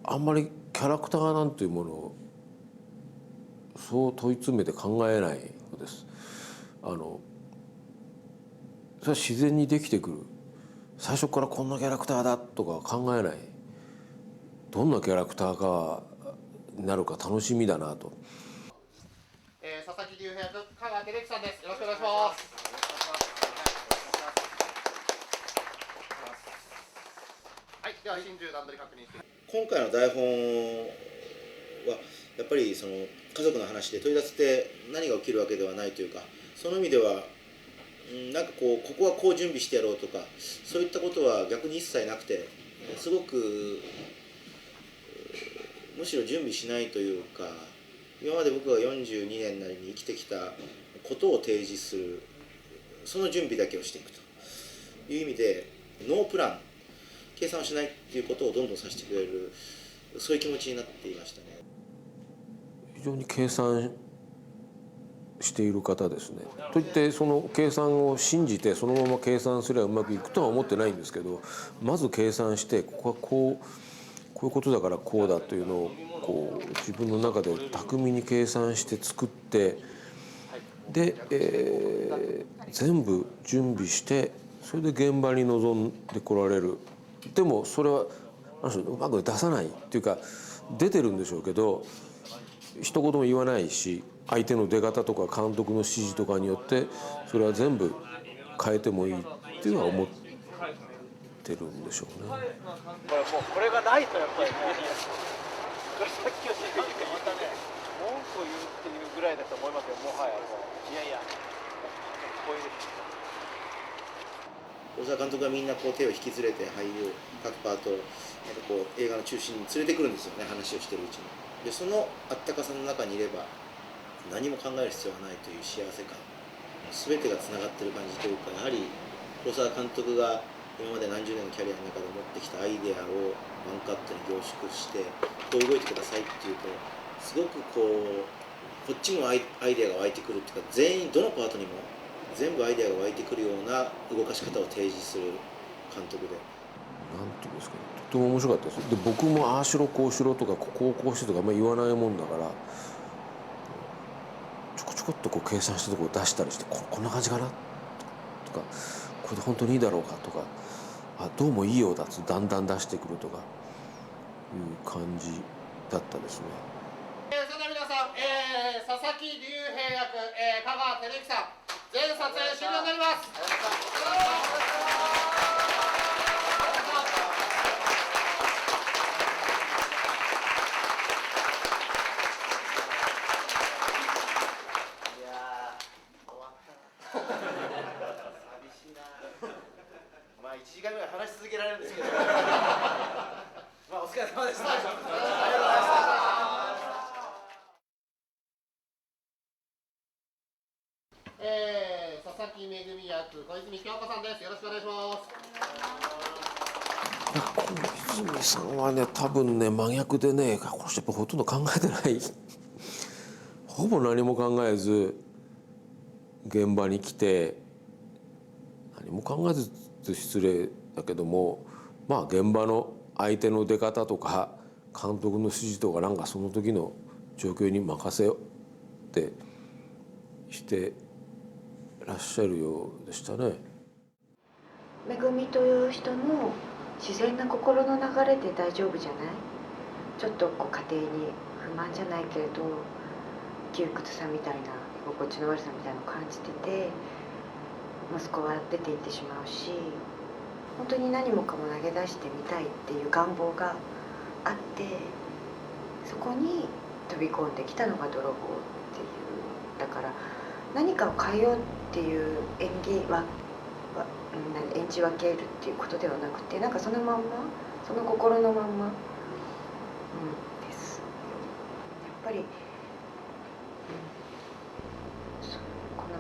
あんまりキャラクターなんていうものをそう問い詰めて考えないのです。それは自然にできてくる。最初からこんなキャラクターだとか考えない。どんなキャラクターかになるか楽しみだなと。佐々木隆平役香川照之さんです。よろしくお願いします。はい、では真珠段取り確認して。今回の台本はやっぱりその家族の話で取り出せて何が起きるわけではないというか、その意味ではなんかここはこう準備してやろうとか、そういったことは逆に一切なくて、すごくむしろ準備しないというか、今まで僕が42年なりに生きてきたことを提示する、その準備だけをしていくという意味でノープラン、計算をしないっていうことをどんどんさせてくれる、そういう気持ちになっていましたね。非常に計算している方ですね。といってその計算を信じてそのまま計算すればうまくいくとは思ってないんですけど、まず計算してここはこういうことだからこうだというのを自分の中で巧みに計算して作って、で、全部準備してそれで現場に臨んでこられる。でもそれはうまく出さないっていうか、出てるんでしょうけど一言も言わないし、相手の出方とか監督の指示とかによってそれは全部変えてもいいっていうのは思ってるんでしょうね。これがないとやっぱりね、これさっきのシーンでまたね、文句を言うっていうぐらいだと思いますよ。もはやもういやいや、こういう大沢監督がみんな手を引き連れて俳優各パートを映画の中心に連れてくるんですよね、話をしてるうちに。でそのあったかさの中にいれば何も考える必要がないという幸せ感、全てがつながってる感じというか、やはり大沢監督が今まで何十年のキャリアの中で持ってきたアイデアをワンカットに凝縮してこう動いてくださいっていうと、すごくこっちもアイデアが湧いてくるっていうか、全員どのパートにも全部アイデアが湧いてくるような動かし方を提示する監督で。なんていうんですかね、とても面白かったです。で僕もああしろこうしろとかここをこうしてとかあんまり言わないもんだから、ちょこちょこっと計算したところを出したりして、こんな感じかなとか、これで本当にいいだろうかとか、どうもいいようだとだんだん出してくるとかいう感じだったですね。それでは皆さん、佐々木隆平役、香川照之さん、全撮影終了になります。まあ1時間ぐらい話し続けられるんですけどまあお疲れ様でした。ありがとうございました。佐々木恵役小泉京子さんです。よろしくお願いします。小泉さんはね、多分ね真逆でね、この人やっぱほとんど考えてないほぼ何も考えず現場に来て、何も考えず失礼だけども、まあ現場の相手の出方とか監督の指示とかなんかその時の状況に任せよってしてらっしゃるようでしたね。めぐみという人の自然な心の流れで大丈夫じゃない？ちょっと家庭に不満じゃないけれど窮屈さみたいな居心地の悪さみたいなのを感じてて、息子は出て行ってしまうし、本当に何もかも投げ出してみたいっていう願望があって、そこに飛び込んできたのが泥棒っていう。だから何かを変えようっていう演じ分けるっていうことではなくて、なんかそのまんま、その心のまんま、です。やっぱり、この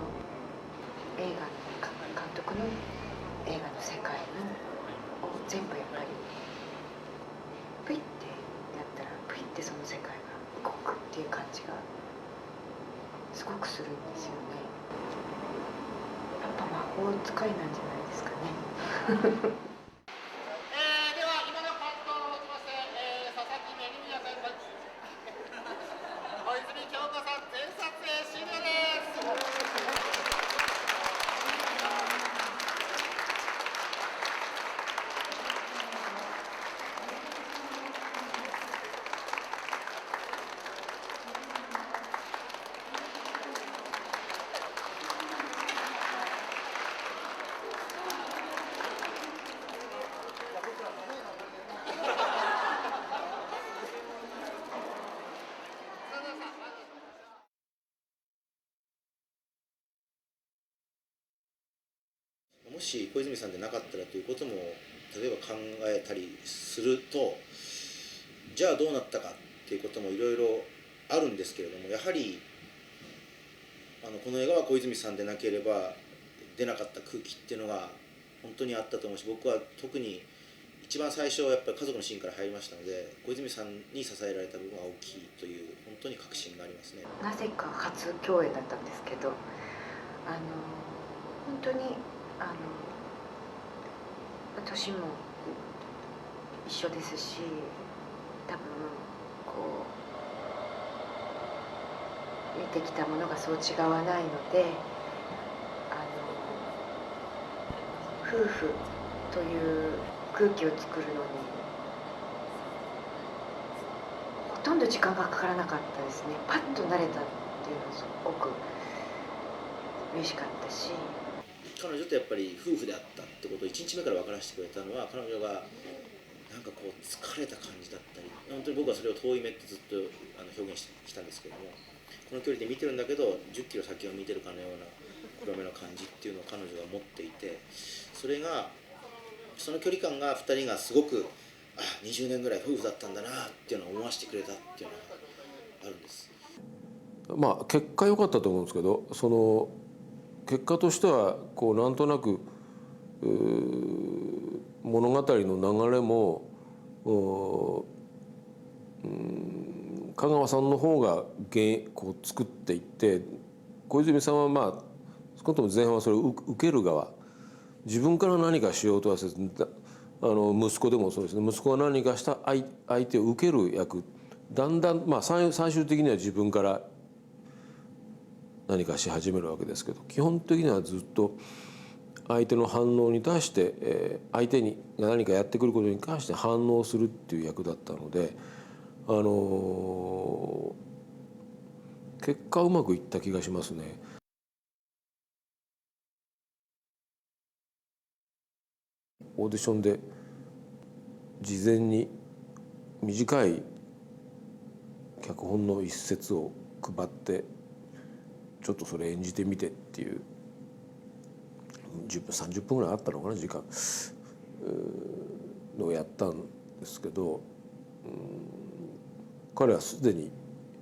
映画の監督の映画の世界を全部やっぱりプイッてやったらプイッてその世界が動くっていう感じがすごくするんですよね。やっぱ魔法使いなんじゃないですかね。では今のカットをもちまして、佐々木し、小泉さんでなかったらということも例えば考えたりすると、じゃあどうなったかっていうこともいろいろあるんですけれども、やはりこの映画は小泉さんでなければ出なかった空気っていうのが本当にあったと思うし、僕は特に一番最初やっぱり家族のシーンから入りましたので、小泉さんに支えられた部分は大きいという本当に確信がありますね。なぜか初共演だったんですけど、本当に年も一緒ですし、多分こう見てきたものがそう違わないので、夫婦という空気を作るのにほとんど時間がかからなかったですね。パッと慣れたっていうのはすごく嬉しかったし、彼女とやっぱり夫婦であったってことを1日目から分からせてくれたのは、彼女がなんかこう疲れた感じだったり、本当に僕はそれを遠い目ってずっと表現してきたんですけども、この距離で見てるんだけど10キロ先を見てるかのような黒目の感じっていうのを彼女が持っていて、それがその距離感が2人がすごく20年ぐらい夫婦だったんだなっていうのを思わせてくれたっていうのがあるんです。まあ結果良かったと思うんですけど、その結果としてはこうなんとなく物語の流れも香川さんの方がこう作っていって、小泉さんはまあ少なくとも前半はそれを受ける側、自分から何かしようとはせず、息子でもそうですね、息子が何かした相手を受ける役、だんだんまあ最終的には自分から何かし始めるわけですけど、基本的にはずっと相手の反応に対して、相手に何かやってくることに関して反応するっていう役だったので、結果うまくいった気がしますね。オーディションで事前に短い脚本の一節を配って、ちょっとそれ演じてみてっていう10分30分ぐらいあったのかな、時間のをやったんですけど、彼はすでに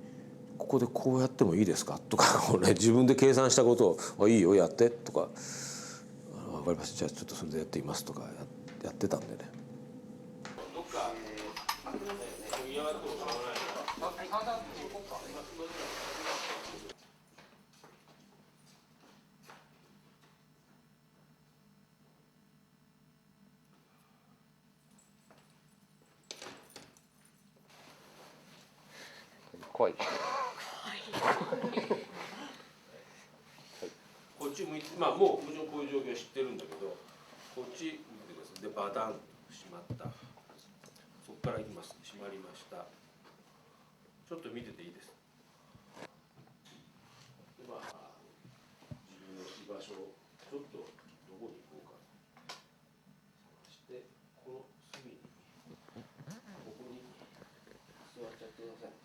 「ここでこうやってもいいですか?」とか自分で計算したことを「いいよやって」とか「分かりました、じゃあちょっとそれでやってみます」とかやってたんでね。怖い。こっち向いて、まあもちろんこういう状況は知ってるんだけど、こっち見てください。でバタンと閉まった。そこからいきます。閉まりました。ちょっと見てていいです。でまあ自分の居場所をちょっとどこに行こうか探して、この隅にここに座っちゃってください。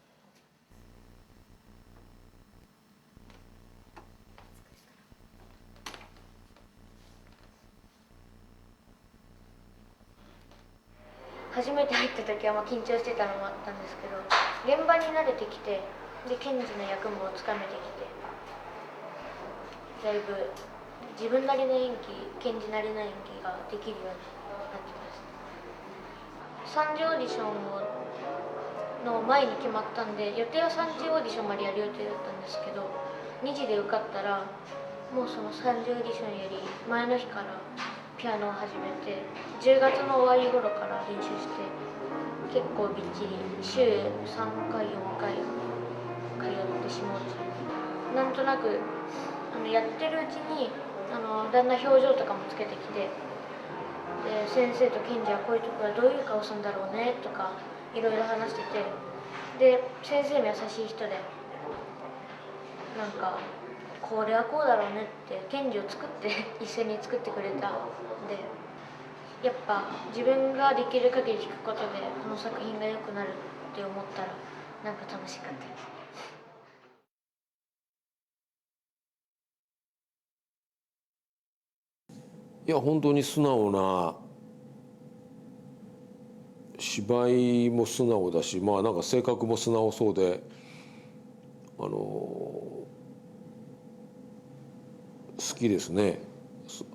初めて入った時は緊張してたのもあったんですけど、現場に慣れてきて、で検事の役もつかめてきて、だいぶ自分なりの演技、検事なりの演技ができるようになってました。3次オーディションの前に決まったんで、予定は3次オーディションまでやる予定だったんですけど、2次で受かったらもうその3次オーディションより前の日からピアノを始めて、10月の終わり頃から練習して、結構びっちり週3回4回通ってしまって、なんとなくやってるうちにだんだん表情とかもつけてきて、で先生と検事はこういうところはどういう顔するんだろうねとかいろいろ話してて、で先生も優しい人で、なんかこれはこうだろうねって検事を作って一緒に作ってくれたんで、やっぱ自分ができる限り弾くことでこの作品が良くなるって思ったらなんか楽しかったです。いや本当に素直な、芝居も素直だし、まあなんか性格も素直そうで、好きですね、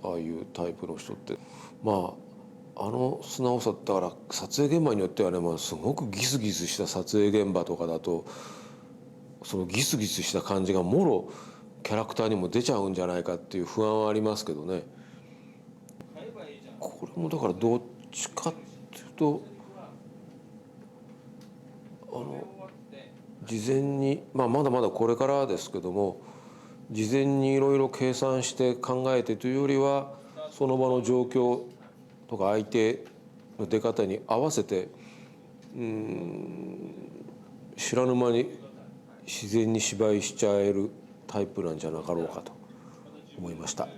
ああいうタイプの人って。まあ素直さだから撮影現場によってはね、まあ、すごくギスギスした撮影現場とかだとそのギスギスした感じがもろキャラクターにも出ちゃうんじゃないかっていう不安はありますけどね。これもだからどっちかっていうと事前に、まあ、まだまだこれからですけども、事前にいろいろ計算して考えてというよりはその場の状況とか相手の出方に合わせて知らぬ間に自然に芝居しちゃえるタイプなんじゃなかろうかと思いました。そ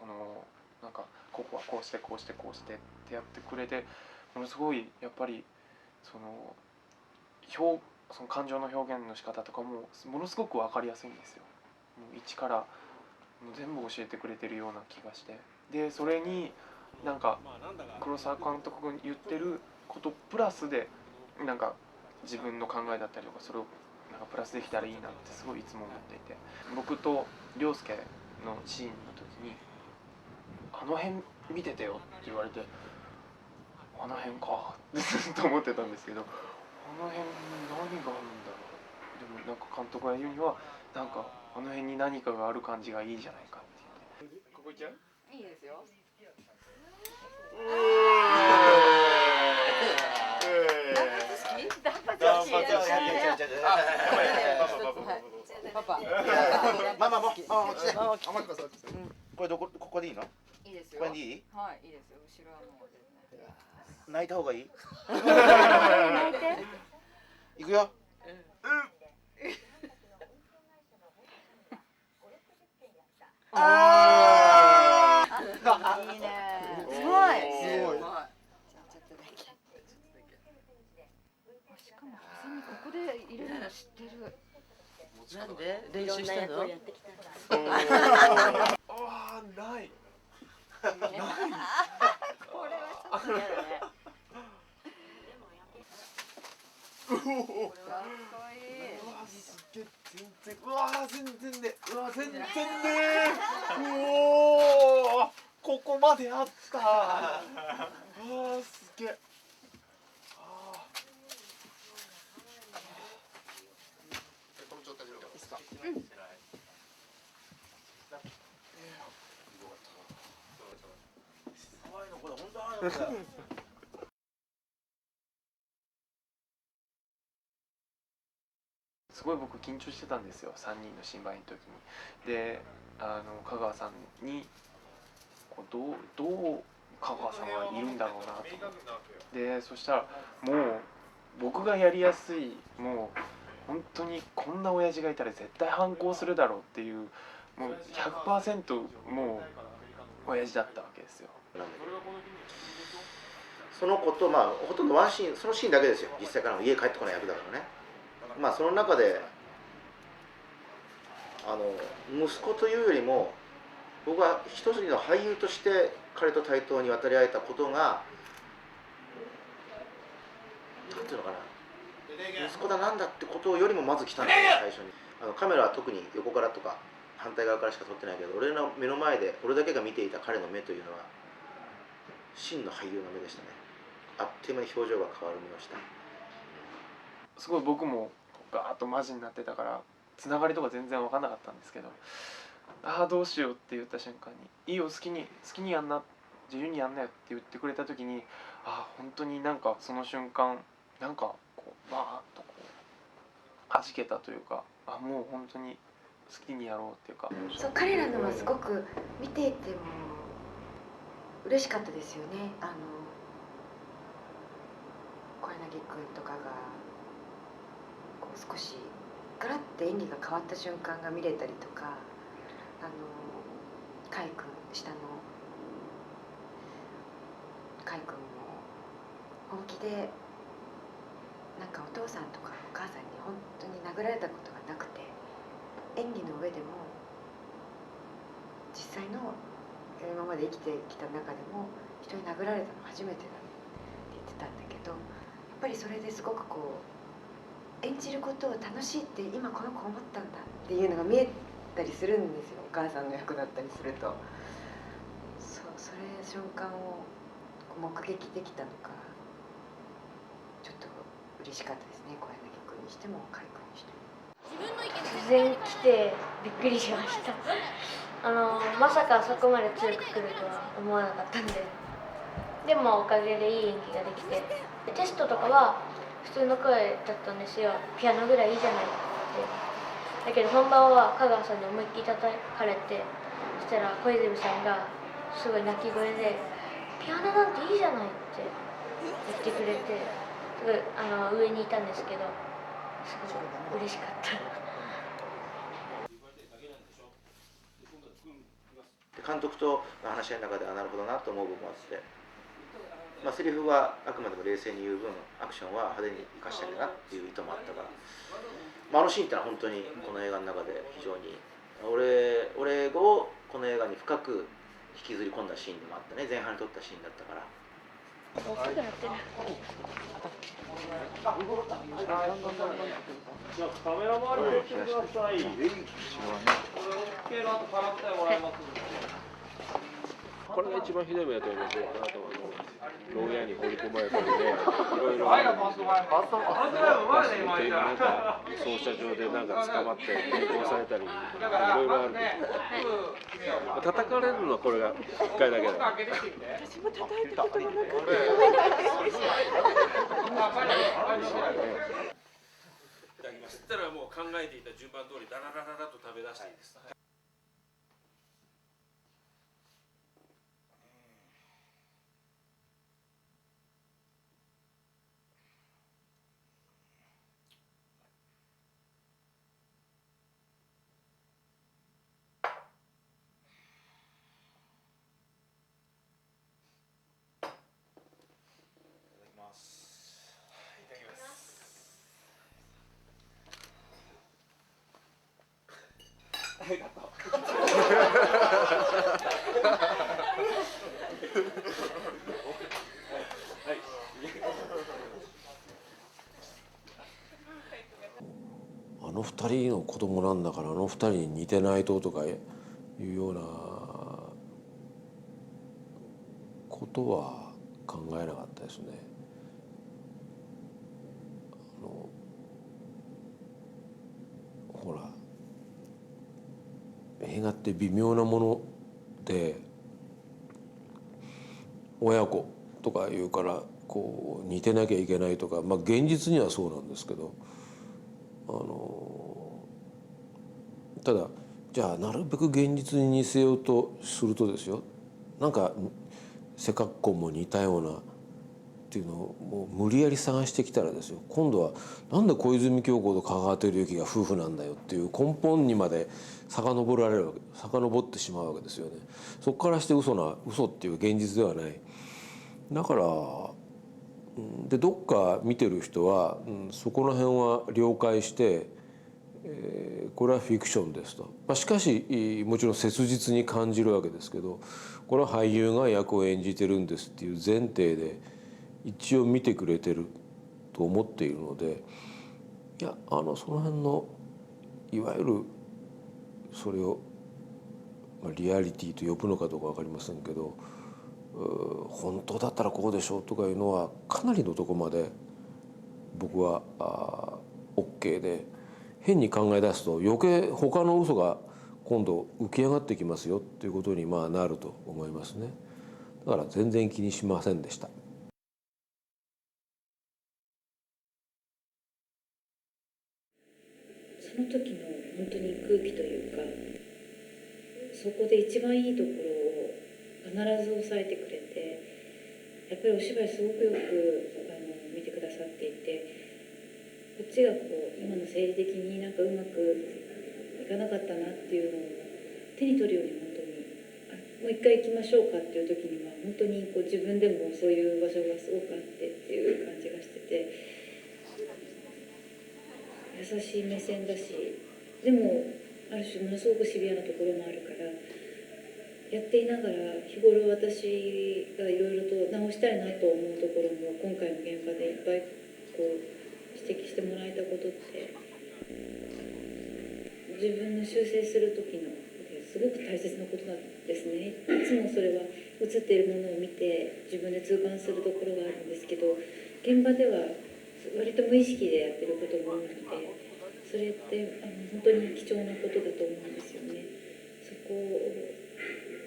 のなんかここはこうしてこうしてこうしてってやってくれて、ものすごいやっぱりその感情の表現の仕方とかもものすごく分かりやすいんですよ。もう一から全部教えてくれてるような気がして、でそれになんか黒沢監督が言ってることプラスでなんか自分の考えだったりとかそれをなんかプラスできたらいいなってすごいいつも思っていて、僕と涼介のシーンの時に「あの辺見ててよ」って言われて「あの辺か」ってずっと思ってたんですけど、あの辺に何があるんだろう。でもなんか監督が言うにはなんかあの辺に何かがある感じがいいじゃないかって言って。ここ行っちゃう？いいですよ。ママもこれここでいいの？いいですよ。これでいい？はい、いいですよ。後ろはもう全然。泣いた方がいい？泣いて。いくよ。いいね。すごい。すごい。じゃあちょっとだけ。しかもハサミここで入れるの知ってる。なんで練習したの？ああない。これはちょっと嫌だね。これはかわいい。うわすげえ全然ね、全然ね。おおここまであった。うわすげえ。すごい僕緊張してたんですよ、3人の新米の時に。で香川さんにどう香川さんはいるんだろうなと思って、でそしたらもう僕がやりやすい、もう本当にこんな親父がいたら絶対反抗するだろうっていう、もう 100% もう親父だったわけですよ。その子とまあほとんどワンシーン、そのシーンだけですよ、実際からの家帰ってこない役だからね。まあその中で息子というよりも僕は一人の俳優として彼と対等に渡り合えたことが何ていうのかな、息子だなんだってことよりもまず来たんだよね、最初に。カメラは特に横からとか反対側からしか撮ってないけど、俺の目の前で俺だけが見ていた彼の目というのは真の俳優の目でしたね。あっという間に表情が変わる目をした。すごい僕もガーッとマジになってたからつながりとか全然分かんなかったんですけど、ああどうしようって言った瞬間に「いいよ好きにやんな、自由にやんなよ」って言ってくれた時に、ああ本当になんかその瞬間なんかこうバーッとこう弾けたというか、あもう本当に好きにやろうっていうか。そう彼らのはすごく見ていても嬉しかったですよね。小柳君とかがこう少しガラッて演技が変わった瞬間が見れたりとか、海君下の海君も本気でなんかお父さんとかお母さんに本当に殴られたことがなくて、演技の上でも実際の今まで生きてきた中でも人に殴られたの初めてだって言ってたんだけど、やっぱりそれですごくこう演じることを楽しいって今この子思ったんだっていうのが見えたりするんですよ、お母さんの役だったりすると。それ瞬間を目撃できたのがちょっと嬉しかったですね、小柳君にしても海君にしても。突然来てびっくりしました。まさかそこまで強く来るとは思わなかったんで、でもおかげでいい演技ができて、テストとかは普通の声だったんですよ。ピアノぐらいいいじゃないって。だけど本番は香川さんに思いっきり叩かれて、そしたら小泉さんがすごい泣き声で「ピアノなんていいじゃない」って言ってくれて、すごい上にいたんですけど、すごい嬉しかった。監督と話し合いの中ではなるほどなと思う部分もあって、セリフはあくまでも冷静に言う分アクションは派手に生かしたいんだなっていう意図もあったから、あのシーンってのは本当にこの映画の中で非常に俺をこの映画に深く引きずり込んだシーンでもあったね。前半に撮ったシーンだったから。大きくなってる。じゃあカメラ周りをしてください。これが一番ひどい目だと思いますよ。あなたは牢屋に放り込まれたりね、いろいろあるんですよ。バスの手なんか操車場でなんか捕まって連行されたり、いろいろあるんですよ。叩かれるのはこれが1回だけだよ。私も叩いたことがなかった。いただきます。そしたらもう考えていた順番通りダラダラダと食べ出していいです。あの2人の子供なんだから、あの2人に似てないとかいうようなことは考えなかったですね。ほら映画って微妙なもので、親子とか言うからこう似てなきゃいけないとか、現実にはそうなんですけど、ただじゃあなるべく現実に似せようとするとですよ、なんか背格好も似たようなっていうのをもう無理やり探してきたらですよ、今度はなんで小泉今日子と香川照之が夫婦なんだよっていう根本にまで遡ってしまうわけですよね。そこからして嘘っていう現実ではない。だからでどっか見てる人は、そこら辺は了解して、これはフィクションですと、しかしもちろん切実に感じるわけですけど、これは俳優が役を演じてるんですっていう前提で一応見てくれてると思っているので、いやその辺のいわゆるそれを、リアリティと呼ぶのかどうか分かりませんけど、本当だったらこうでしょうとかいうのはかなりのとこまで僕はOK で、変に考え出すと余計他の嘘が今度浮き上がってきますよっていうことになると思いますね。だから全然気にしませんでした。その時の本当に空気というか、そこで一番いいところを必ず抑えてくれて、やっぱりお芝居すごくよく見てくださっていて、こっちが今の生理的になんかうまくいかなかったなっていうのを手に取るように、本当にもう一回行きましょうかっていう時には本当に自分でもそういう場所がすごくあってっていう感じがしてて、優しい目線だし、でもある種ものすごくシビアなところもあるから、やっていながら日頃私がいろいろと直したいなと思うところも今回の現場でいっぱいこう指摘してもらえたことって自分の修正する時のすごく大切なことなんですね。いつもそれは映っているものを見て自分で痛感するところがあるんですけど、現場では割と無意識でやってることも多いので、それって本当に貴重なことだと思うんですよね。そこを、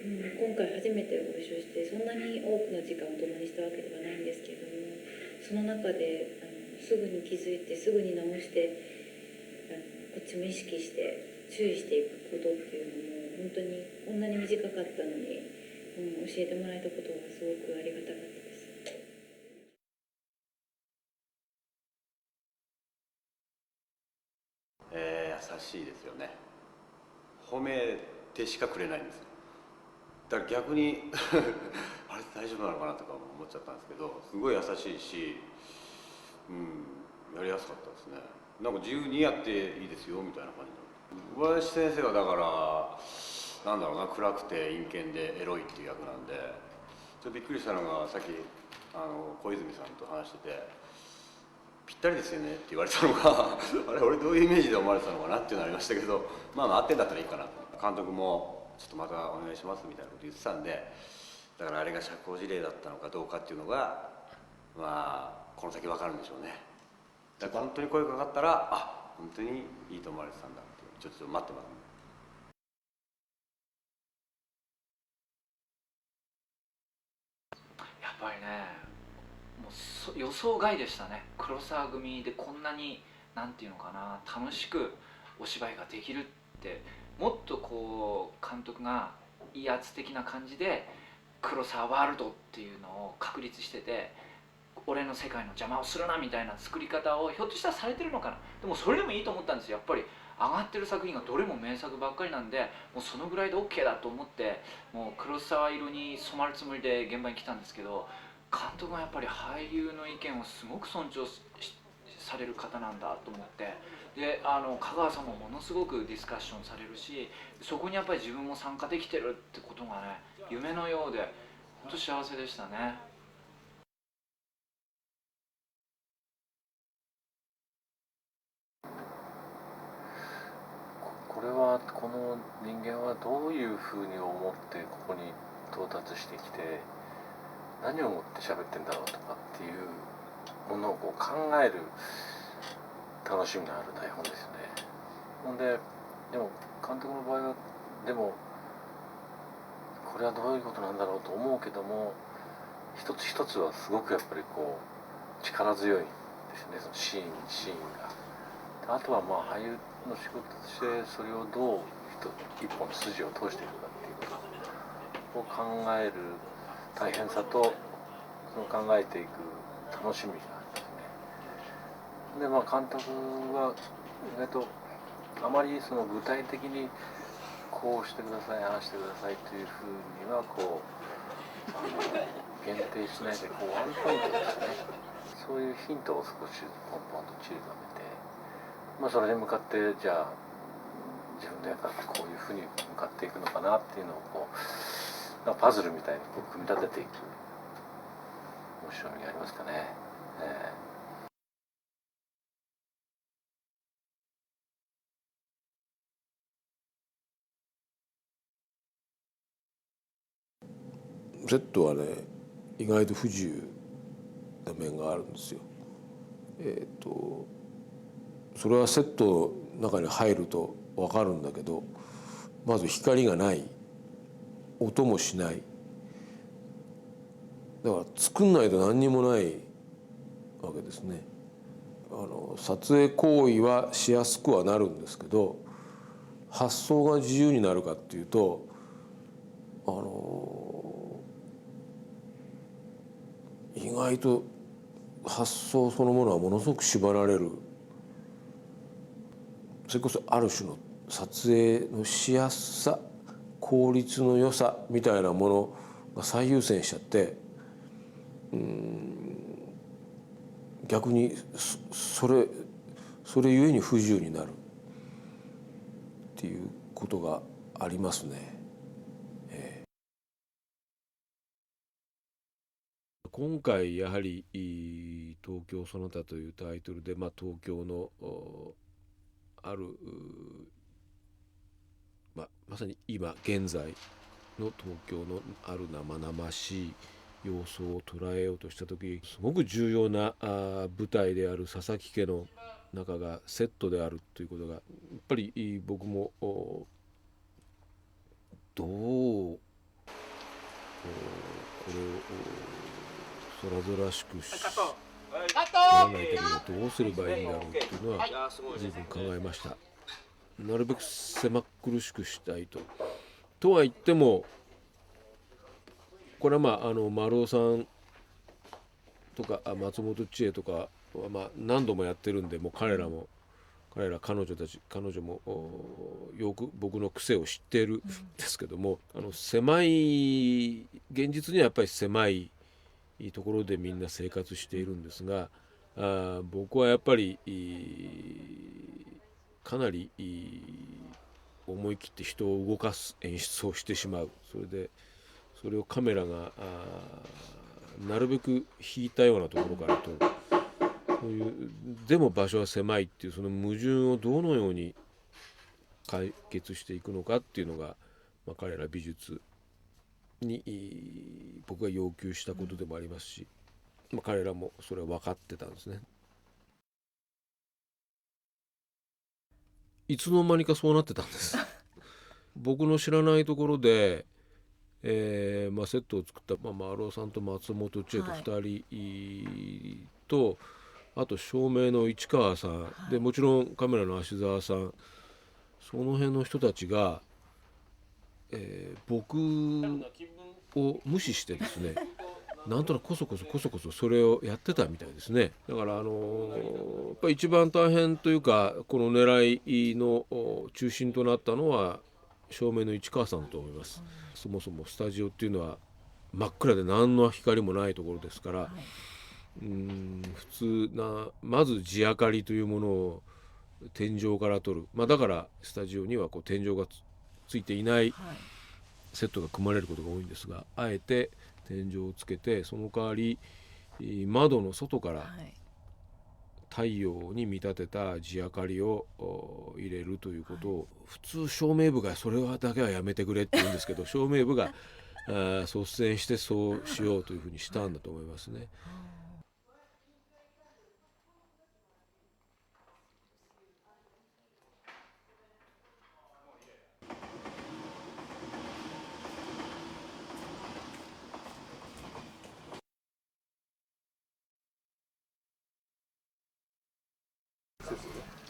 今回初めてご一緒してそんなに多くの時間を共にしたわけではないんですけれども、その中ですぐに気づいてすぐに直してこっちも意識して注意していくことっていうのも本当にこんなに短かったのに、教えてもらえたことはすごくありがたかったです。優しいですよね。褒めてしかくれないんですよ。だから逆にあれ大丈夫なのかなとか思っちゃったんですけど、すごい優しいし、やりやすかったですね。なんか自由にやっていいですよみたいな感じで。小林先生はだからなんだろうな、暗くて陰険でエロいっていう役なんで、ちょっとびっくりしたのがさっき小泉さんと話してて「ぴったりですよね」って言われたのがあれ俺どういうイメージで思われてたのかなっていうのありましたけど、まあ合ってんだったらいいかなと。監督もちょっとまたお願いしますみたいなこと言ってたんで、だからあれが社交辞令だったのかどうかっていうのがまあこの先分かるんでしょうね。だから本当に声かかったら本当にいいと思われてたんだって、ちょっと待ってます。やっぱりね、もう予想外でしたね。黒沢組でこんなになんていうのかな、楽しくお芝居ができるって、もっとこう監督が威圧的な感じで黒沢ワールドっていうのを確立してて、俺の世界の邪魔をするなみたいな作り方をひょっとしたらされてるのかな。でもそれでもいいと思ったんですよ。やっぱり上がってる作品がどれも名作ばっかりなんで、もうそのぐらいで OK だと思って、もう黒沢色に染まるつもりで現場に来たんですけど、監督がやっぱり俳優の意見をすごく尊重される方なんだと思って、で香川さんもものすごくディスカッションされるし、そこにやっぱり自分も参加できてるってことがね、夢のようで本当幸せでしたね。これはこの人間はどういうふうに思ってここに到達してきて何を思って喋ってんだろうとかっていうものをこう考える楽しみのある台本ですよね。ほんでも監督の場合はでもこれはどういうことなんだろうと思うけども、一つ一つはすごくやっぱりこう力強いですね、そのシーンが。あとはまあ俳優の仕事としてそれをどう一本の筋を通していくかっていうことを考える大変さと、その考えていく楽しみがあるんですね。でまあ監督は意外とあまりその具体的にこうしてくださいああしてくださいというふうにはこう限定しないでこうワンポイントですね、そういうヒントを少しポンポンと散りばめて、まあそれに向かってじゃあ自分の役がこういうふうに向かっていくのかなっていうのをこうパズルみたいにこう組み立てていく面白みがありますかね。セットはね意外と不自由な面があるんですよ。それはセットの中に入ると分かるんだけど、まず光がない、音もしない、だから作んないと何にもないわけですね。撮影行為はしやすくはなるんですけど、発想が自由になるかっていうと意外と発想そのものはものすごく縛られる。それこそある種の撮影のしやすさ、効率の良さみたいなものが最優先しちゃって、逆にそれゆえに不自由になるっていうことがありますね。今回やはり東京その他というタイトルで、東京のあるまさに今現在の東京のある生々しい様相を捉えようとした時、すごく重要な舞台である佐々木家の中がセットであるということがやっぱり僕もどうこれを空々しくならないためにはどうすればいいんだろうというのは随分考えました。なるべく狭苦しくしたいとは言っても、これは丸尾さんとか松本千恵とかは何度もやってるんで、もう彼女もよく僕の癖を知っているんですけども、狭い現実にはやっぱり狭いところでみんな生活しているんですが、僕はやっぱりかなり思い切って人を動かす演出をしてしまう。それをカメラがなるべく引いたようなところから撮る。そういうでも場所は狭いっていうその矛盾をどのように解決していくのかっていうのが、彼ら美術に僕が要求したことでもありますし、彼らもそれは分かってたんですね。いつの間にかそうなってたんです僕の知らないところで、セットを作った、丸尾さんと松本千恵と2人と、あと照明の市川さん、でもちろんカメラの芦澤さん、その辺の人たちが、僕を無視してですねなんとなくこそこそそれをやってたみたいですね。だからやっぱり一番大変というか、この狙いの中心となったのは照明の市川さんだと思います。そもそもスタジオっていうのは真っ暗で何の光もないところですから、普通まず地明かりというものを天井から撮る、だからスタジオには天井がついていないセットが組まれることが多いんですが、あえて天井をつけて、その代わり窓の外から太陽に見立てた地明かりを入れるということを、普通照明部がそれだけはやめてくれって言うんですけど照明部が率先してそうしようというふうにしたんだと思いますね。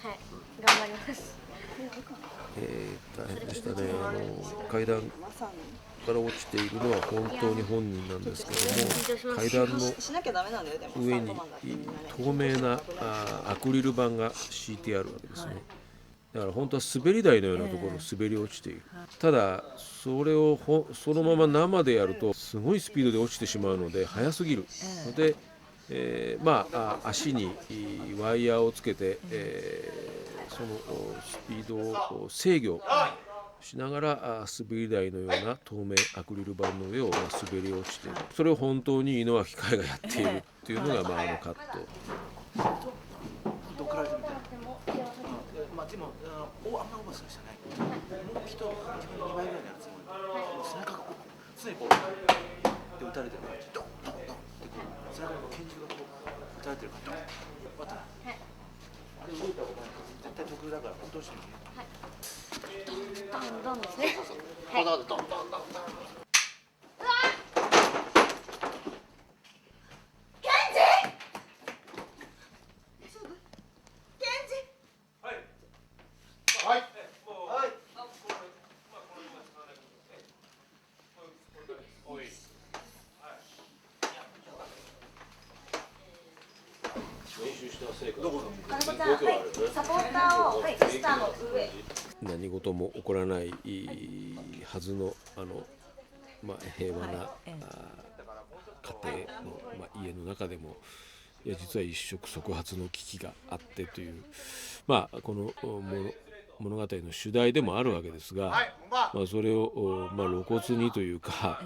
はい、頑張ります。大変でしたね。階段から落ちているのは本当に本人なんですけども、階段の上に透明なアクリル板が敷いてあるわけですね。だから本当は滑り台のようなところを滑り落ちている。ただそれをそのまま生でやるとすごいスピードで落ちてしまうので速すぎるので、足にワイヤーをつけて、そのスピードを制御しながら滑り台のような透明アクリル板の上を滑り落ちている。それを本当に井之脇海がやっているっていうのがあのカット。どっから始めたの？でもあんまオーバーする人ない。もう人自分の2倍ぐらいになるつもりで、背中が常にで打たれてるからドンドンドンって背中の拳銃が打たれてるからドン終わったな。あれ動いたことないから絶対得意だからどうしてもね。ドンドンですね。こんなことドンドンドンドン。何事も起こらないはずの平和な家庭の、家の中でも実は一触即発の危機があってという、この物語の主題でもあるわけですが、それを露骨にというか、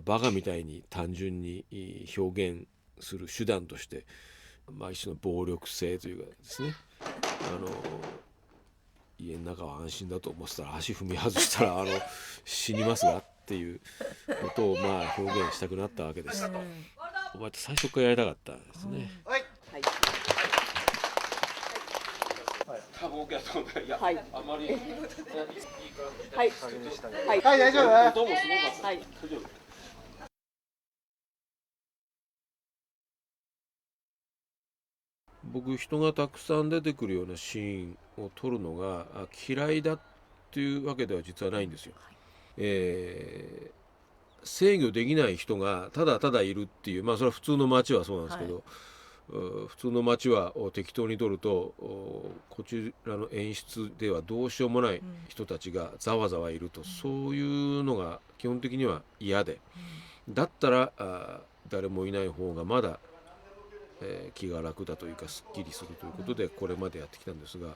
バカみたいに単純に表現する手段として、一種の暴力性というかですね、家の中は安心だと思ってたら足踏み外したら死にますがっていうことを表現したくなったわけです。お前って最初からやりたかったんですね。多分僕やと思う。いや、はい、あまりいい感じでしたね。はい、大丈夫。音もすごかった。はい。大丈夫。僕、人がたくさん出てくるようなシーンを撮るのが嫌いだっていうわけでは実はないんですよ。制御できない人がただただいるっていう、それは普通の街はそうなんですけど、普通の街は適当に撮るとこちらの演出ではどうしようもない人たちがざわざわいると、そういうのが基本的には嫌で、だったら誰もいない方がまだ気が楽だというかすっきりするということでこれまでやってきたんですが、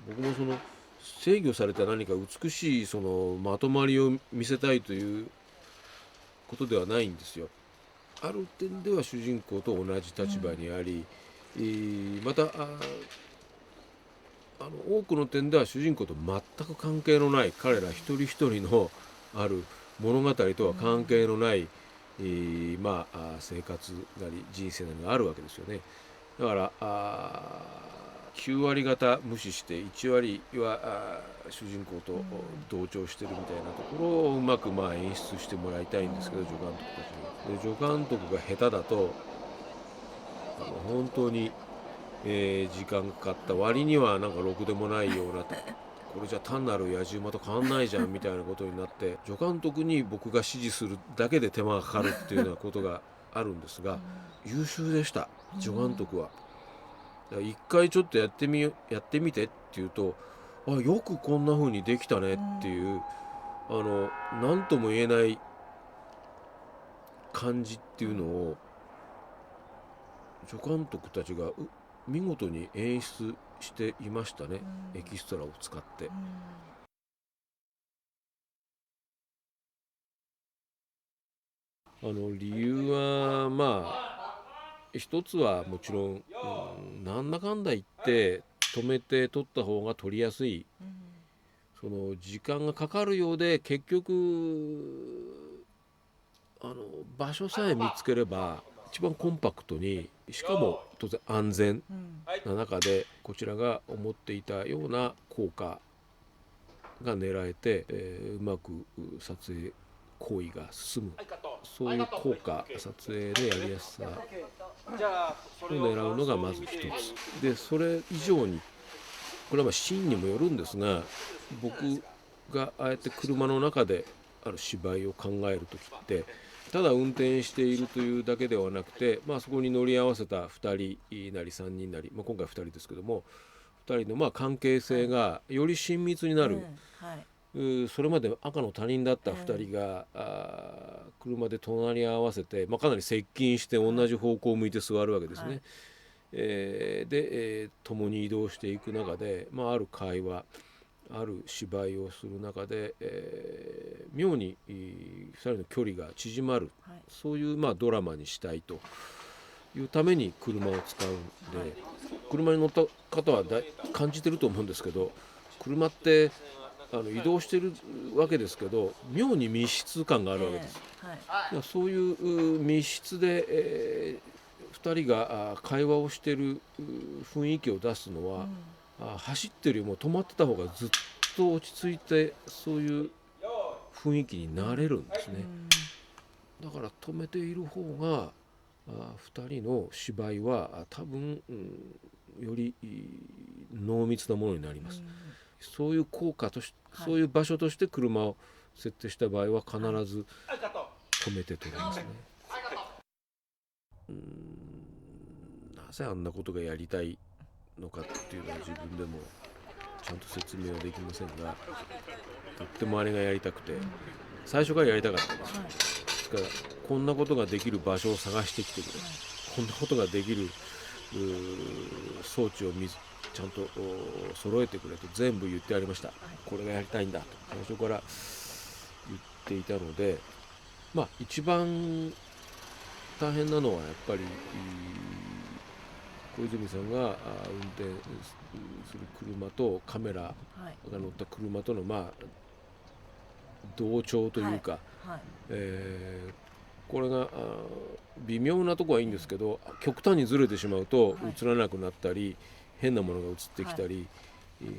僕もその制御された何か美しいそのまとまりを見せたいということではないんですよ。ある点では主人公と同じ立場にあり、また多くの点では主人公と全く関係のない彼ら一人一人のある物語とは関係のない、生活なり人生なりがあるわけですよね。だから9割方無視して1割は主人公と同調してるみたいなところをうまく演出してもらいたいんですけど、助監督たちに。で助監督が下手だと本当に、時間かかった割にはなんかろくでもないような、これじゃ単なる野じ馬と変わんないじゃんみたいなことになって、助監督に僕が指示するだけで手間がかかるっていうようなことがあるんですが、優秀でした助監督は。一回ちょっとやってみてって言うと、よくこんな風にできたねっていう、何とも言えない感じっていうのを助監督たちが見事に演出していましたね、エキストラを使って。理由は一つはもちろん、なんだかんだ言って止めて撮った方が撮りやすい、その時間がかかるようで結局場所さえ見つければ一番コンパクトに、しかも当然安全な中でこちらが思っていたような効果が狙えて、うまく撮影行為が進む、そういう効果、撮影のやりやすさを狙うのがまず一つで、それ以上にこれはシーンにもよるんですが、僕があえて車の中である芝居を考える時って、ただ運転しているというだけではなくて、そこに乗り合わせた2人なり3人なり、今回2人ですけども、2人の関係性がより親密になる、それまで赤の他人だった2人が、車で隣り合わせて、かなり接近して同じ方向を向いて座るわけですね。で、共に移動していく中で、ある会話、ある芝居をする中で、妙に2人の距離が縮まる、そういうドラマにしたいというために車を使うんで、車に乗った方は感じてると思うんですけど、車って移動してるわけですけど、妙に密室感があるわけです。そういう密室で、2人が会話をしてる雰囲気を出すのは、走ってるよりも止まってた方がずっと落ち着いて、そういう雰囲気になれるんですね。だから止めている方が2人の芝居は多分、より濃密なものになります。そういう効果として、そういう場所として車を設定した場合は必ず止めて撮りますね。なぜあんなことがやりたいのかっていうのは自分でもちゃんと説明はできませんが、とってもあれがやりたくて、最初からやりたかったんですよ。ですからこんなことができる場所を探してきてくれ、こんなことができる装置をちゃんと揃えてくれと全部言ってありました。これがやりたいんだと最初から言っていたので、まあ一番大変なのはやっぱり小泉さんが運転する車とカメラが乗った車とのまあ同調というか、これが微妙なとこはいいんですけど、極端にずれてしまうと映らなくなったり、変なものが映ってきたり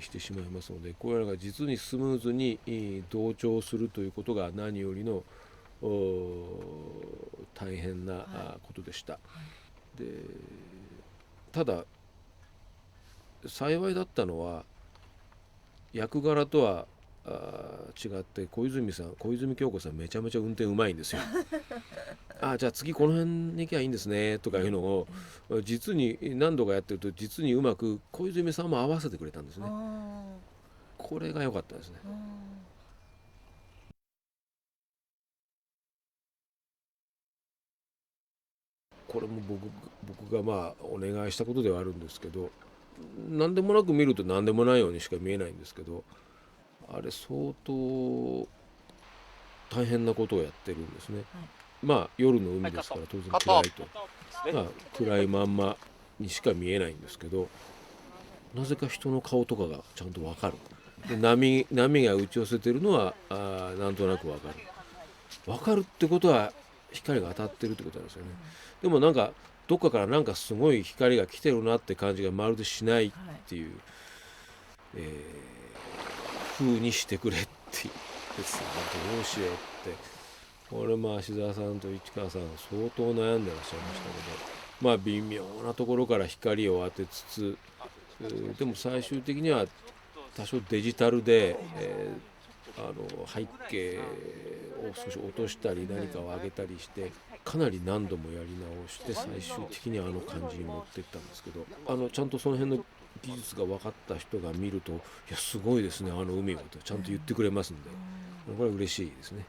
してしまいますので、これらが実にスムーズに同調するということが何よりの大変なことでした。でただ幸いだったのは、役柄とは違って小泉京子さんめちゃめちゃ運転うまいんですよ。じゃあ次この辺に行きゃいいんですねとかいうのを実に何度かやってると実にうまく小泉さんも合わせてくれたんですね。これが良かったですね。これも僕がまあお願いしたことではあるんですけど、何でもなく見ると何でもないようにしか見えないんですけど、あれ相当大変なことをやってるんですね。まあ夜の海ですから当然暗いと、まあ、暗いまんまにしか見えないんですけど、なぜか人の顔とかがちゃんと分かる。で波が打ち寄せてるのはなんとなく分かる。分かるってことは光が当たってるってことなんですよね。でもなんかどっかからなんかすごい光が来てるなって感じがまるでしないっていう、風にしてくれってですね。どうしようって、これも芦澤さんと市川さん相当悩んでらっしゃいましたけど、まあ微妙なところから光を当てつつ、でも最終的には多少デジタルで、背景を少し落としたり何かを上げたりしてかなり何度もやり直して最終的にあの感じに持っていったんですけど、ちゃんとその辺の技術が分かった人が見ると、いやすごいですねあの海をとちゃんと言ってくれますんで、これは嬉しいですね。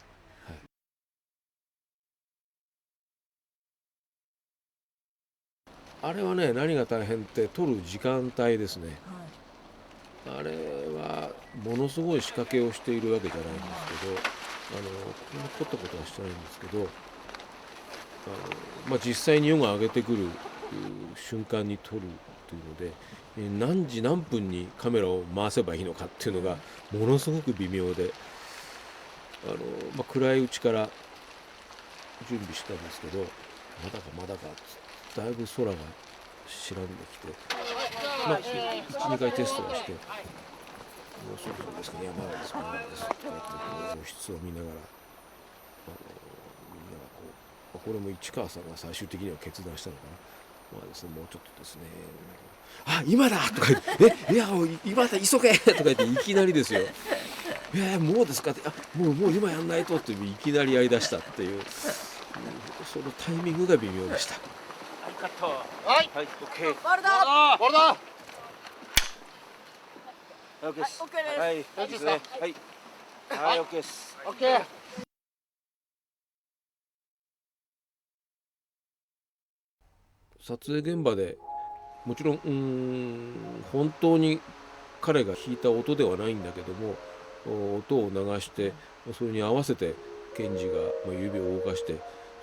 はい、あれはね、何が大変って撮る時間帯ですね。あれはものすごい仕掛けをしているわけじゃないんですけど、こんな凝ったことはしてないんですけど、実際に夜が明けてくる瞬間に撮るというので、何時何分にカメラを回せばいいのかっていうのがものすごく微妙で、暗いうちから準備したんですけど、まだかだいぶ空が白んできて、1、2回テストをして、もうそうですかね、まだですかね、露出を見ながら、みんながこれも市川さんが最終的には決断したのかな。ですね、もうちょっとですね、今だとか言って、いや今だ急げとか言っていきなりですよ。もうですかって、もう今やんないとっていきなりやりだしたっていう、そのタイミングが微妙でした。はい、オッケー。ボールだ。ボールだ。オッケーです。オッケーです。はい、いいですね。はい、オッケーです。オッケー。撮影現場でもちろん本当に彼が弾いた音ではないんだけども、音を流してそれに合わせて賢治が指を動かして、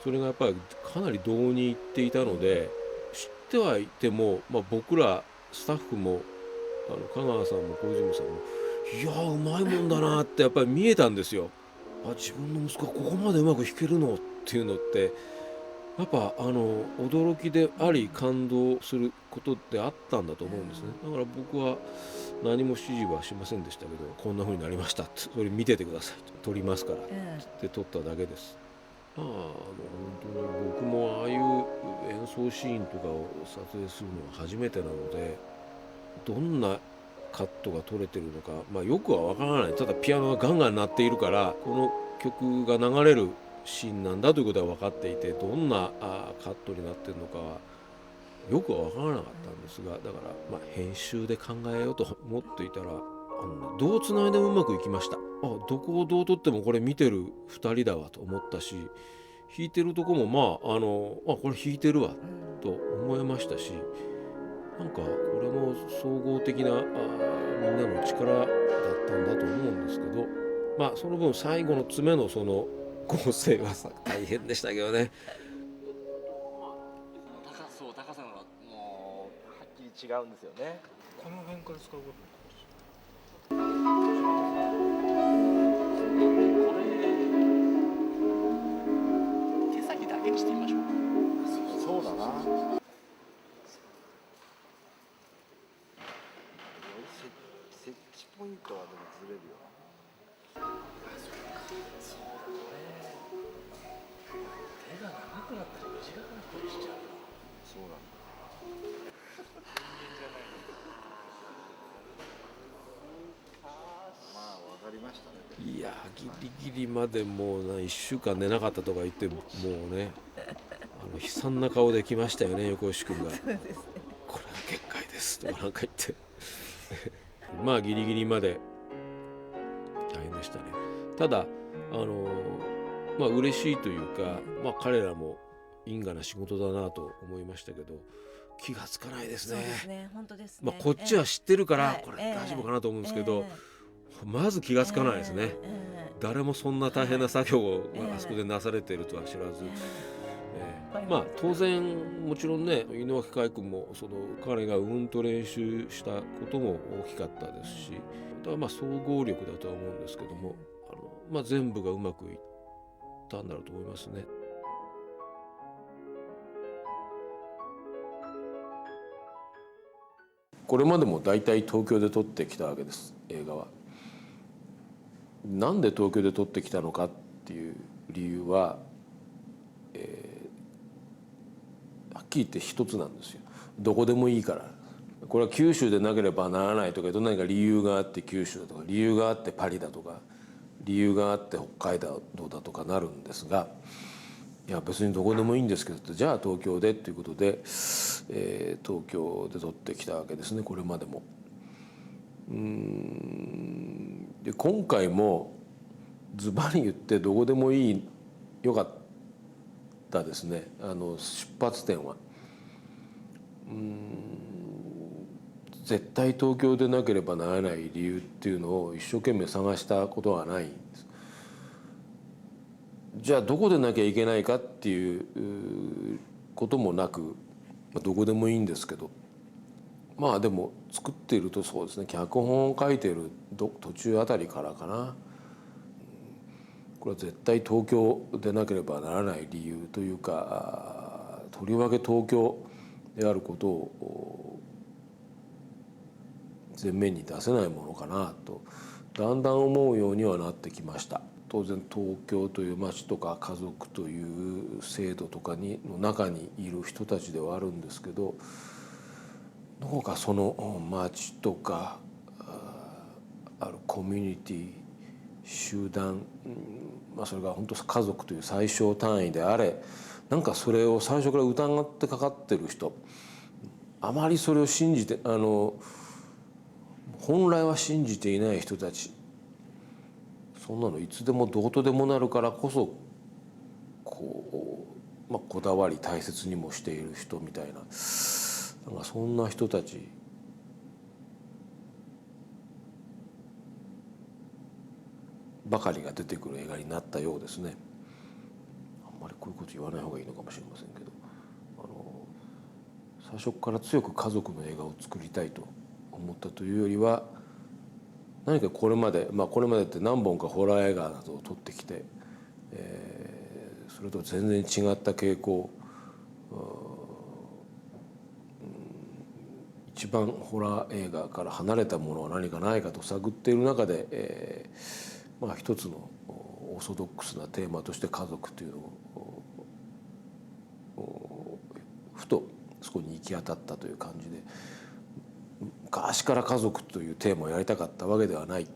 それがやっぱりかなり胴にいっていたので、知ってはいても、僕らスタッフも香川さんも小泉さんもいやうまいもんだなってやっぱり見えたんですよ。自分の息子がここまでうまく弾けるのっていうのってやっぱ驚きであり感動することってあったんだと思うんですね。だから僕は何も指示はしませんでしたけど、こんな風になりましたって、それ見ててくださいと、撮りますからって撮っただけです。本当に僕もああいう演奏シーンとかを撮影するのは初めてなので、どんなカットが撮れてるのか、よくはわからない。ただピアノがガンガン鳴っているから、この曲が流れるシーンなんだということは分かっていて、どんなカットになっているのかはよくは分からなかったんですが、だから編集で考えようと思っていたら、どうつないでもうまくいきました。どこをどう撮ってもこれ見てる2人だわと思ったし、弾いてるとこもこれ弾いてるわと思いましたし、なんかこれも総合的なみんなの力だったんだと思うんですけど、まあその分最後の詰めのその構成は大変でしたけどね。高さがもうはっきり違うんですよね。この辺から使うこと手先だけにしてみましょう。そうだな。設置ポイントはでもずれるよな。そうだね。手が長くなったり短くなったりしちゃうよ。そうなんだ。まあわかりましたね。いやギリギリまでもう1週間寝なかったとか言ってもうね悲惨な顔で来ましたよね横石君が。これが限界ですとかなんか言ってまあギリギリまで大変でしたね。ただまあ嬉しいというか、まあ彼らも因果な仕事だなと思いましたけど、気がつかないですね。そうですね、本当ですね。まあこっちは知ってるからこれ大丈夫かなと思うんですけど、まず気がつかないですね。誰もそんな大変な作業をあそこでなされているとは知らず。まあ当然もちろんね井上海君もその彼がと練習したことも大きかったですし、だからまあ総合力だとは思うんですけども、まあ全部がうまくいったんだろうと思いますね。これまでも大体東京で撮ってきたわけです、映画は。なんで東京で撮ってきたのかっていう理由は、はっきり言って一つなんですよ。どこでもいいから。これは九州でなければならないとか、何か理由があって九州だとか、理由があってパリだとか、理由があって北海道だとかなるんですが、いや別にどこでもいいんですけど、じゃあ東京でということで、東京で撮ってきたわけですね、これまでも。で今回もズバリ言ってどこでもいいよかったですね、出発点は。絶対東京でなければならない理由っていうのを一生懸命探したことはないんです。じゃあどこでなきゃいけないかっていうこともなく、どこでもいいんですけど、まあでも作っているとそうですね、脚本を書いている途中あたりからかな、これは絶対東京でなければならない理由というか、とりわけ東京であることを前面に出せないものかなとだんだん思うようにはなってきました。当然東京という町とか家族という制度とかの中にいる人たちではあるんですけど、どこかその町とかあるコミュニティ集団、それが本当家族という最小単位であれ、なんかそれを最初から疑ってかかってる人、あまりそれを信じて本来は信じていない人たち、そんなのいつでもどうとでもなるからこそこだわり大切にもしている人みたいな、なんかそんな人たちばかりが出てくる映画になったようですね。あんまりこういうこと言わない方がいいのかもしれませんけど、最初から強く家族の映画を作りたいと思ったというよりは、何かこれまでって何本かホラー映画などを撮ってきて、それと全然違った傾向、一番ホラー映画から離れたものは何かないかと探っている中で、一つのオーソドックスなテーマとして家族というのをふとそこに行き当たったという感じで、昔から家族というテーマをやりたかったわけではない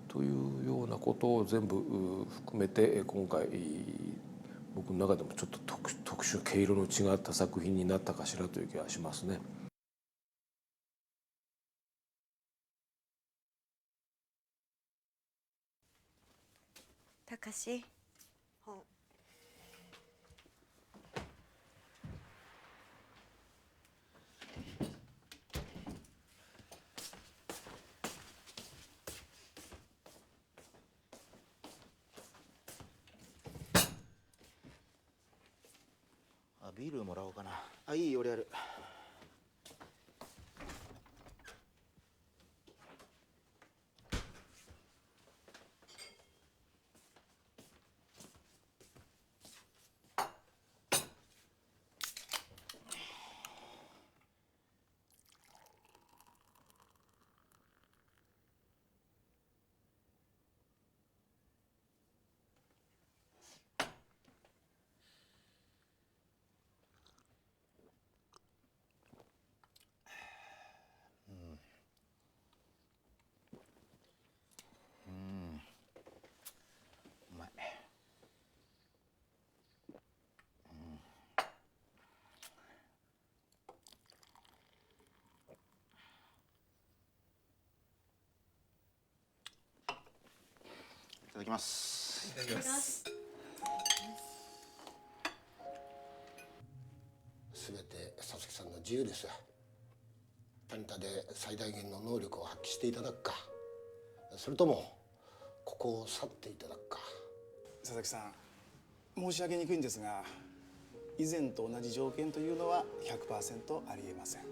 というようなことを全部含めて、今回僕の中でもちょっと特殊毛色の違った作品になったかしらという気がしますね。たかし、本。ビールもらおうかな。あ、いい、俺やる。うまい。いただきます。いただきます。すべて佐々木さんの自由です。タニタで最大限の能力を発揮していただくか、それともここを去っていただくか。佐々木さん、申し上げにくいんですが、以前と同じ条件というのは 100% ありえません。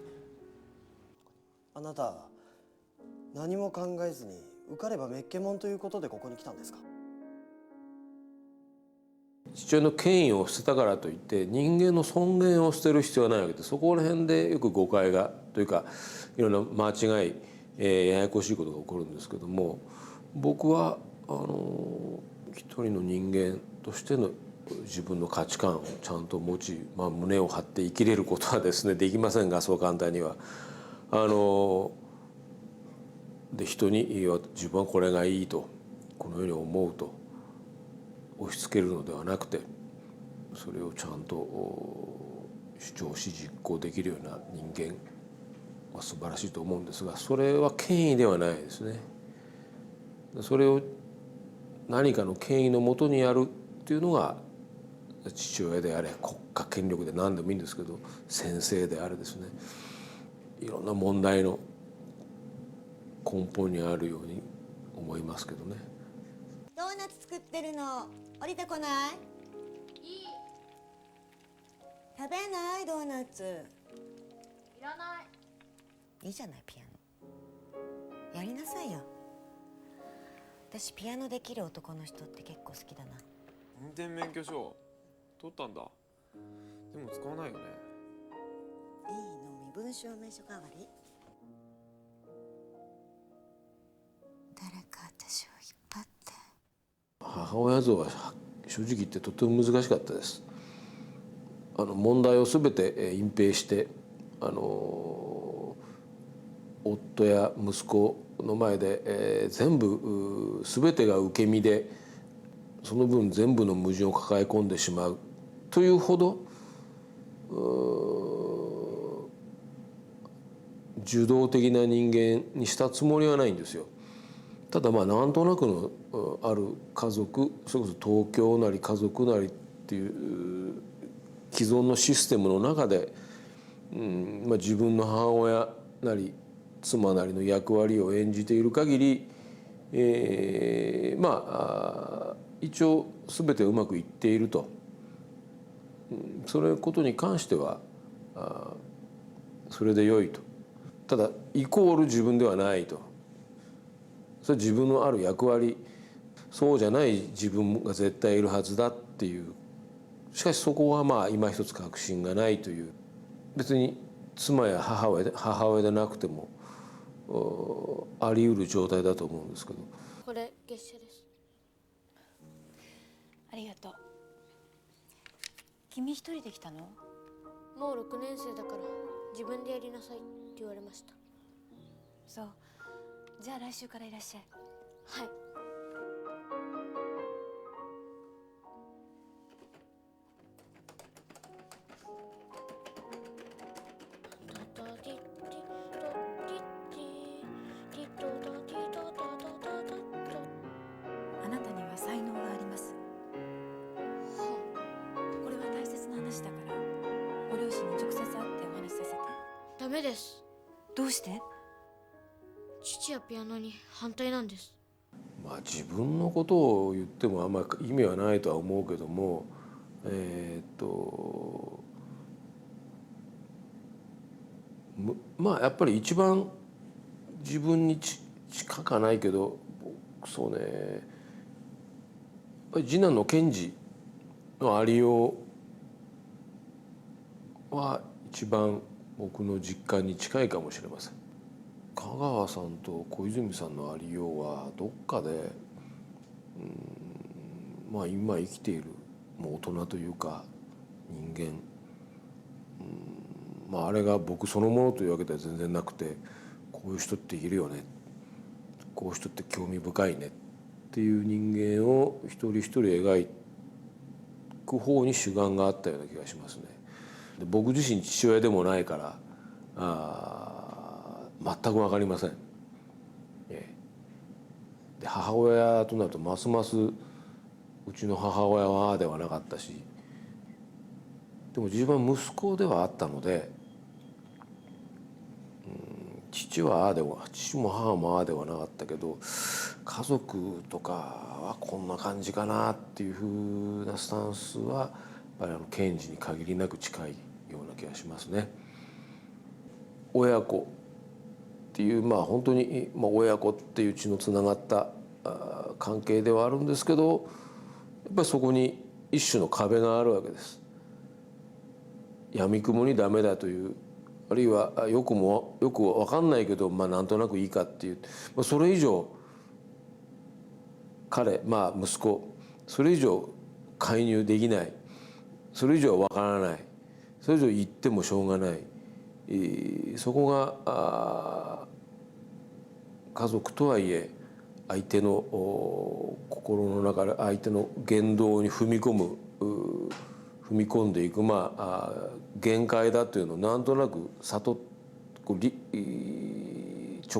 あなた何も考えずに受かればメッケモンということでここに来たんですか？父親の権威を捨てたからといって人間の尊厳を捨てる必要はないわけで、そこら辺でよく誤解がというかいろんな間違い、ややこしいことが起こるんですけども、僕は一人の人間としての自分の価値観をちゃんと持ち、胸を張って生きれることはですねできませんが、そう簡単には。で人に自分はこれがいいとこのように思うと押し付けるのではなくて、それをちゃんと主張し実行できるような人間は素晴らしいと思うんですが、それは権威ではないですね。それを何かの権威のもとにやるっていうのが父親であれ国家権力で何でもいいんですけど先生であれですね、いろんな問題の根本にあるように思いますけどね。ドーナツ作ってるの降りてこない？いい。食べないドーナツ。いらない。いいじゃないピアノ。やりなさいよ。私ピアノできる男の人って結構好きだな。運転免許証取ったんだ。でも使わないよね。いいの身分証明書代わり。誰か私を引っ張って。母親像は正直言ってとても難しかったです。問題を全て隠蔽して夫や息子の前で、全部全てが受け身でその分全部の矛盾を抱え込んでしまうというほど受動的な人間にしたつもりはないんですよ。ただなんとなくのある家族、それこそ東京なり家族なりっていう既存のシステムの中で、自分の母親なり妻なりの役割を演じている限り、一応全てうまくいっていると、それことに関してはそれで良いと。ただイコール自分ではないと。それ自分のある役割、そうじゃない自分が絶対いるはずだっていう。しかしそこは今一つ確信がないという。別に妻や母親でなくてもあり得る状態だと思うんですけど。これ月謝です。ありがとう。君一人で来たの？もう6年生だから自分でやりなさいって言われました。そう。じゃあ来週からいらっしゃい。はい。あなたには才能があります。これは大切な話だからご両親に直接会ってお話しさせて。ダメです。どうして？父はピアノに反対なんです。自分のことを言ってもあんまり意味はないとは思うけども、まあやっぱり一番自分に近かないけど、そうね、やっぱり次男の賢治のありようは一番僕の実感に近いかもしれません。香川さんと小泉さんのありようはどっかで、まあ今生きているもう大人というか人間、まああれが僕そのものというわけでは全然なくて、こういう人っているよね、こういう人って興味深いねっていう人間を一人一人描く方に主眼があったような気がしますね。で僕自身父親でもないから全く分かりません。で母親となるとますますうちの母親はああではなかったし、でも自分は息子ではあったので、父はああでは、父も母もああではなかったけど、家族とかはこんな感じかなっていうふうなスタンスはやっぱり賢治に限りなく近いような気がしますね。親子っていう、まあ本当に、親子っていう血のつながった関係ではあるんですけど、やっぱりそこに一種の壁があるわけです。闇雲にダメだという、あるいはよく分かんないけど、なんとなくいいかっていう、それ以上彼、息子、それ以上介入できない、それ以上分からない、それ以上言ってもしょうがない、そこが家族とはいえ相手の心の中で相手の言動に踏み込んでいく、限界だというのをなんとなく直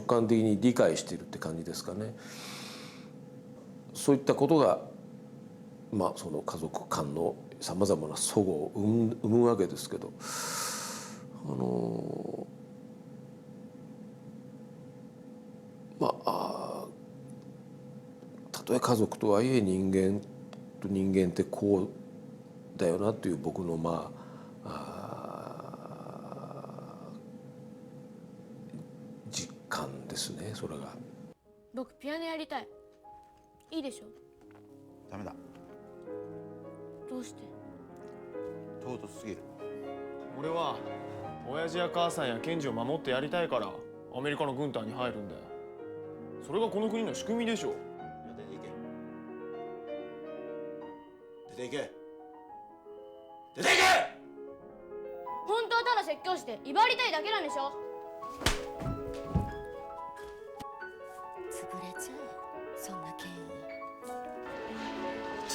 感的に理解しているって感じですかね。そういったことが、その家族間のさまざまな齟齬を生むわけですけど、たとえ家族とはいえ人間と人間ってこうだよなという僕の実感ですね、それが。僕ピアノやりたい。いいでしょ？ダメだ。どうして？唐突すぎる。俺は親父や母さんや賢治を守ってやりたいからアメリカの軍隊に入るんだよ。それがこの国の仕組みでしょ。出ていけ。出ていけ。出ていけ。本当はただ説教して威張りたいだけなんでしょ？潰れちゃう、そんな権威。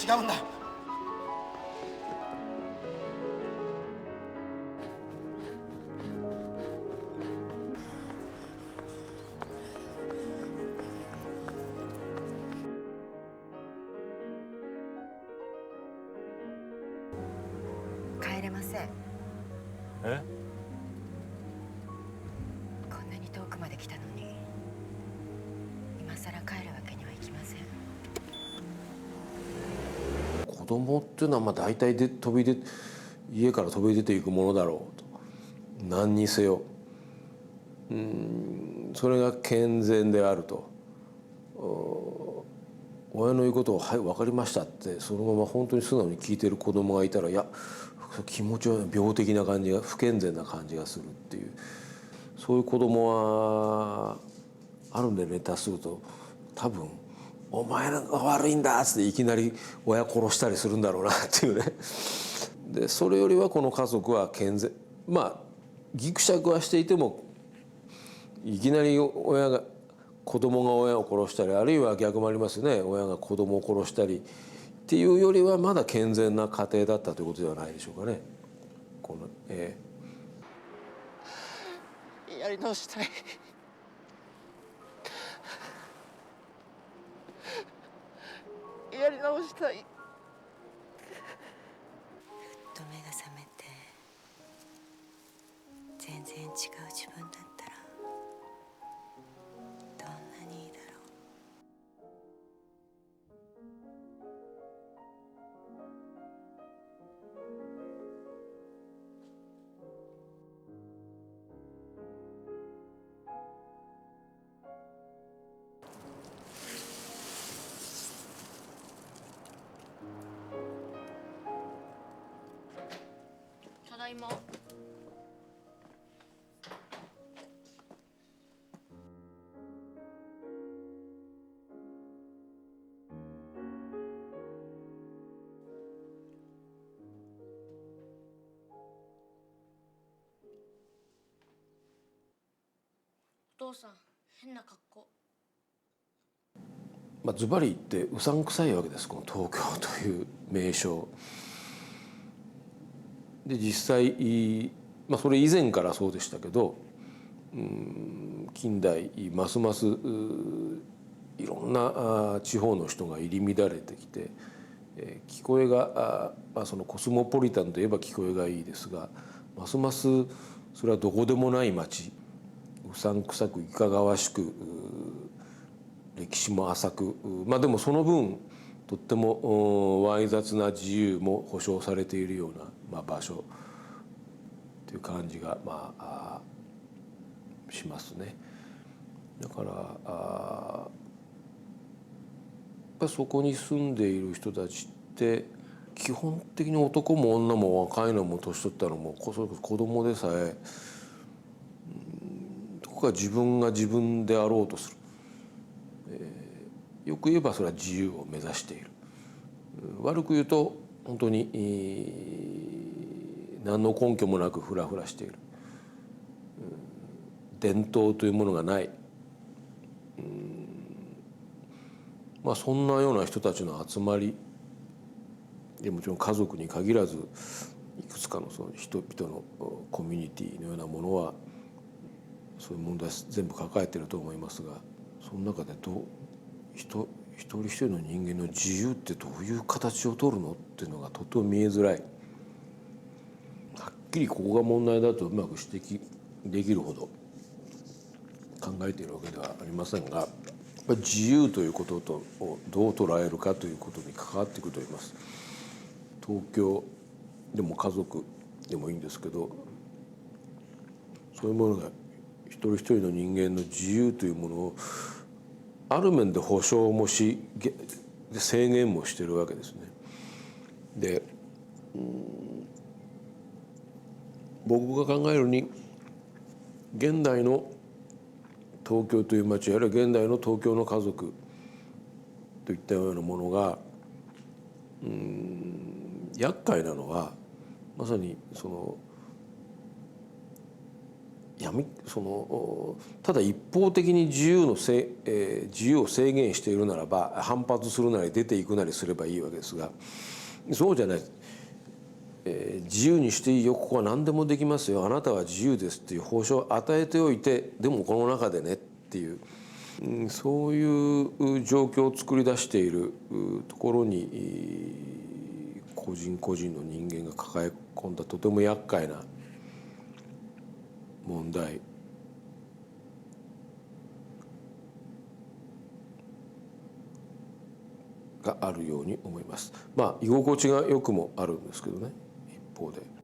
違うんだ。帰れません。え？こんなに遠くまで来たのに今さら帰るわけにはいきません。子供っていうのは大体家から飛び出ていくものだろうと、何にせよそれが健全であると、親の言うことを「はい分かりました」ってそのまま本当に素直に聞いてる子供がいたら、いや気持ちは病的な感じが、不健全な感じがするっていう、そういう子供はあるんでね、多数と多分「お前が悪いんだ」っつっていきなり親殺したりするんだろうなっていうね。でそれよりはこの家族は健全、ぎくしゃくはしていてもいきなり子供が親を殺したり、あるいは逆もありますね、親が子供を殺したりっていうよりはまだ健全な家庭だったということではないでしょうかね。やり直したい。やり直したい。ふっと目が覚めて全然違う自分だったらどんなにいいだろう。も。お父さん変な格好。ズバリ言ってうさんくさいわけです、この東京という名称で。実際、それ以前からそうでしたけど、近代ますますいろんな地方の人が入り乱れてきて、聞こえがそのコスモポリタンといえば聞こえがいいですが、ますますそれはどこでもない町、うさんくさくいかがわしく歴史も浅く、でもその分とってもわい雑な自由も保障されているような、場所という感じがしますね。だからやっぱりそこに住んでいる人たちって基本的に男も女も若いのも年取ったのもそれこそ子供でさえどこか自分が自分であろうとする。よく言えばそれは自由を目指している。悪く言うと本当に何の根拠もなくフラフラしている。伝統というものがない。そんなような人たちの集まりで、もちろん家族に限らずいくつかのその人々のコミュニティのようなものはそういう問題全部抱えていると思いますが、その中で一人一人の人間の自由ってどういう形を取るのっていうのがとても見えづらい。はっきりここが問題だとうまく指摘できるほど考えているわけではありませんが、自由ということをどう捉えるかということに関わってくると思います。東京でも家族でもいいんですけど、そういうものが一人一人の人間の自由というものをある面で保障もし制限もしてるわけですね。で、僕が考えるに現代の東京という街、あるいは現代の東京の家族といったようなものが厄介なのは、まさにただ一方的に自由を制限しているならば反発するなり出ていくなりすればいいわけですが、そうじゃない。自由にしていいよ、ここは何でもできますよ、あなたは自由ですっていう保証を与えておいて、でもこの中でねっていう、そういう状況を作り出しているところに個人個人の人間が抱え込んだとても厄介な問題があるように思います。居心地が良くもあるんですけどね、一方で。